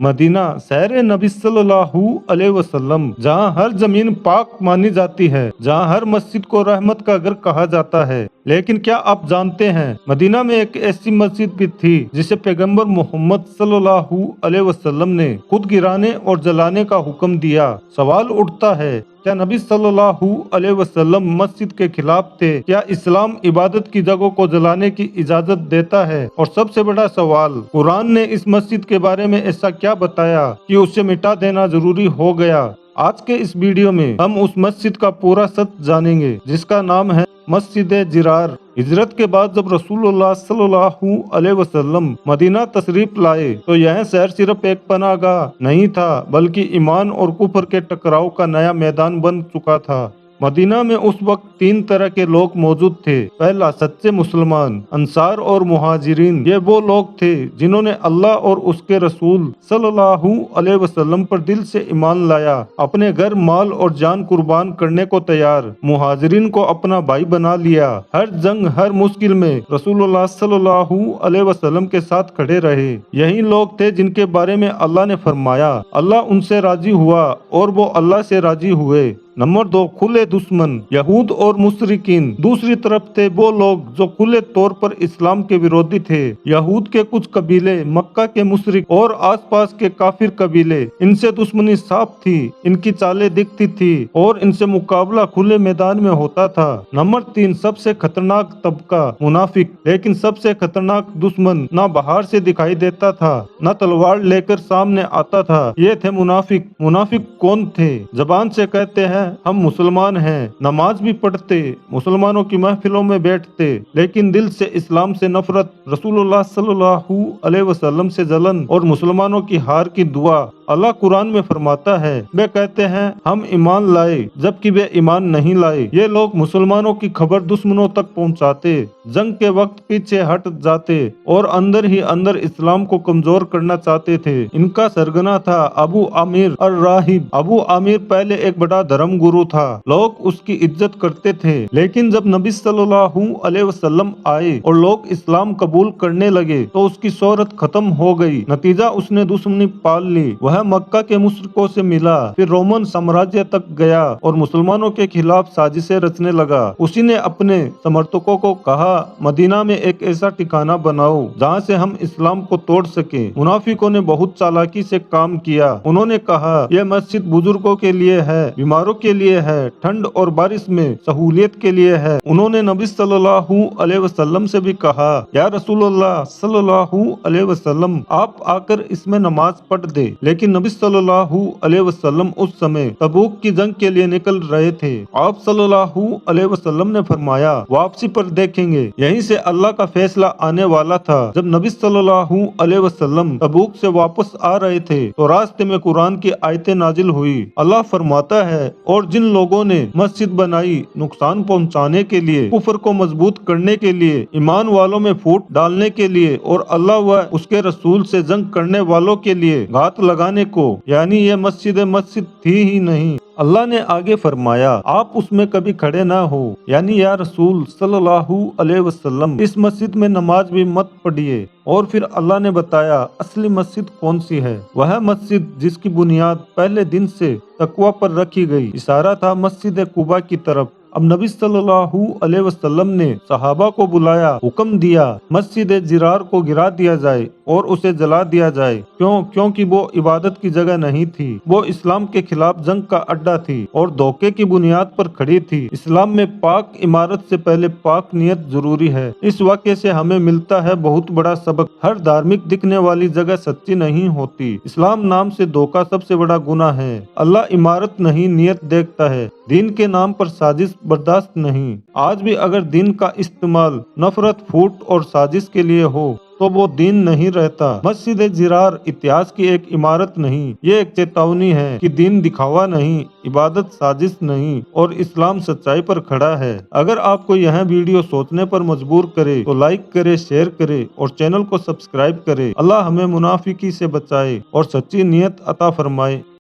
Medina शहर नबी सल्लल्लाहु अलैहि वसल्लम, जहाँ हर जमीन पाक मानी जाती है, जहाँ हर मस्जिद को रहमत का घर कहा जाता है। लेकिन क्या आप जानते हैं, मदीना में एक ऐसी मस्जिद भी थी जिसे पैगंबर मोहम्मद सल्लल्लाहु अलैहि वसल्लम ने खुद गिराने और जलाने का हुक्म दिया। सवाल उठता है, क्या नबी सल्लल्लाहु अलैहि वसल्लम मस्जिद के खिलाफ थे? क्या इस्लाम इबादत की जगहों को जलाने की इजाजत देता है? और सबसे बड़ा सवाल, कुरान ने इस मस्जिद के बारे में ऐसा क्या बताया कि उसे मिटा देना जरूरी हो गया? आज के इस वीडियो में हम उस मस्जिद का पूरा सच जानेंगे जिसका नाम है मस्जिद जिरार। हिजरत के बाद जब रसूलुल्लाह सल्लल्लाहु अलैहि वसल्लम मदीना तशरीफ लाए तो यह शहर सिर्फ एक पनाहगाह नहीं था, बल्कि ईमान और कुफर के टकराव का नया मैदान बन चुका था। मदीना में उस वक्त तीन तरह के लोग मौजूद थे। पहला, सच्चे मुसलमान, अंसार और मुहाजिरीन। ये वो लोग थे जिन्होंने अल्लाह और उसके रसूल सल्लल्लाहु अलैहि वसल्लम पर दिल से ईमान लाया, अपने घर, माल और जान कुर्बान करने को तैयार। मुहाजिरीन को अपना भाई बना लिया, हर जंग, हर मुश्किल में रसूलुल्लाह सल्लल्लाहु अलैहि वसल्लम के साथ खड़े रहे। यही लोग थे जिनके बारे में अल्लाह ने फरमाया, अल्लाह उनसे राजी हुआ और वो अल्लाह से राजी हुए। नंबर 2, खुले दुश्मन, यहूद और मुशरिकीन। दूसरी तरफ थे वो लोग जो खुले तौर पर इस्लाम के विरोधी थे। यहूद के कुछ कबीले, मक्का के मुशरिक और आसपास के काफिर कबीले, इनसे दुश्मनी साफ थी, इनकी चालें दिखती थी और इनसे मुकाबला खुले मैदान में होता था। नंबर 3, सबसे खतरनाक तबका, मुनाफिक। लेकिन सबसे खतरनाक दुश्मन ना बाहर से दिखाई देता था, ना तलवार लेकर सामने आता था। ये थे मुनाफिक। मुनाफिक कौन थे? जबान से कहते हैं हम मुसलमान हैं, नमाज भी पढ़ते, मुसलमानों की महफिलों में बैठते, लेकिन दिल से इस्लाम से नफरत, रसूलुल्लाह सल्लल्लाहु अलैहि वसल्लम से जलन और मुसलमानों की हार की दुआ। अल्लाह कुरान में फरमाता है, वे कहते हैं हम ईमान लाए, जबकि वे ईमान नहीं लाए। ये लोग मुसलमानों की खबर दुश्मनों तक पहुंचाते, जंग के वक्त पीछे हट जाते और अंदर ही अंदर इस्लाम को कमजोर करना चाहते थे। इनका सरगना था अबू आमिर अर-राहिब। अबू आमिर पहले एक बड़ा धर्म गुरु था, लोग उसकी इज्जत करते थे। लेकिन जब नबी सल्लल्लाहु अलैहि वसल्लम आए और लोग इस्लाम कबूल करने लगे तो उसकी शोहरत खत्म हो गई। नतीजा, उसने दुश्मनी पाल ली। वह मक्का के मुशरिकों से मिला, फिर रोमन साम्राज्य तक गया और मुसलमानों के खिलाफ साजिशें रचने लगा। उसी ने अपने समर्थकों को कहा, मदीना में एक ऐसा ठिकाना बनाओ जहाँ से हम इस्लाम को तोड़ सके। मुनाफिकों ने बहुत चालाकी से काम किया। उन्होंने कहा, यह मस्जिद बुजुर्गों के लिए है, बीमारों के लिए है, ठंड और बारिश में सहूलियत के लिए है। उन्होंने नबी सल्लल्लाहु अलैहि वसल्लम से भी कहा, या रसूलुल्लाह सल्लल्लाहु अलैहि वसल्लम, आप आकर इसमें नमाज पढ़ दे। लेकिन नबी सल्लल्लाहु अलैहि वसल्लम उस समय तबूक की जंग के लिए निकल रहे थे। आप सल्लल्लाहु अलैहि वसल्लम ने फरमाया, वापसी पर देखेंगे। यहीं से अल्लाह का फैसला आने वाला था। जब नबी सल्लल्लाहु अलैहि वसल्लम तबूक से वापस आ रहे थे तो रास्ते में कुरान की आयतें नाजिल हुई। अल्लाह फरमाता है, और जिन लोगों ने मस्जिद बनाई नुकसान पहुंचाने के लिए, कुफर को मजबूत करने के लिए, ईमान वालों में फूट डालने के लिए और अल्लाह व उसके रसूल से जंग करने वालों के लिए घात लगाने को, यानी ये मस्जिद थी ही नहीं। अल्लाह ने आगे फरमाया, आप उसमें कभी खड़े ना हो, यानी या रसूल सल्लल्लाहु अलैहि वसल्लम, इस मस्जिद में नमाज भी मत पढ़िए। और फिर अल्लाह ने बताया असली मस्जिद कौन सी है। वह मस्जिद जिसकी बुनियाद पहले दिन से तकवा पर रखी गई। इशारा था मस्जिद कुबा की तरफ। अब नबी सल्लल्लाहु अलैहि वसल्लम ने सहाबा को बुलाया, हुक्म दिया मस्जिद जिरार को गिरा दिया जाए और उसे जला दिया जाए। क्योंकि वो इबादत की जगह नहीं थी, वो इस्लाम के खिलाफ जंग का अड्डा थी और धोखे की बुनियाद पर खड़ी थी। इस्लाम में पाक इमारत से पहले पाक नियत जरूरी है। इस वाक़े से हमें मिलता है बहुत बड़ा सबक, हर धार्मिक दिखने वाली जगह सच्ची नहीं होती। इस्लाम नाम से धोखा सबसे बड़ा गुनाह है। अल्लाह इमारत नहीं, नियत देखता है। दीन के नाम पर साजिश बर्दाश्त नहीं। आज भी अगर दीन का इस्तेमाल नफरत, फूट और साजिश के लिए हो तो वो दीन नहीं रहता। मस्जिद जिरार इतिहास की एक इमारत नहीं, ये एक चेतावनी है कि दीन दिखावा नहीं, इबादत साजिश नहीं और इस्लाम सच्चाई पर खड़ा है। अगर आपको यह वीडियो सोचने पर मजबूर करे तो लाइक करे, शेयर करे और चैनल को सब्सक्राइब करे। अल्लाह हमें मुनाफिकी से बचाए और सच्ची नियत अता फरमाए।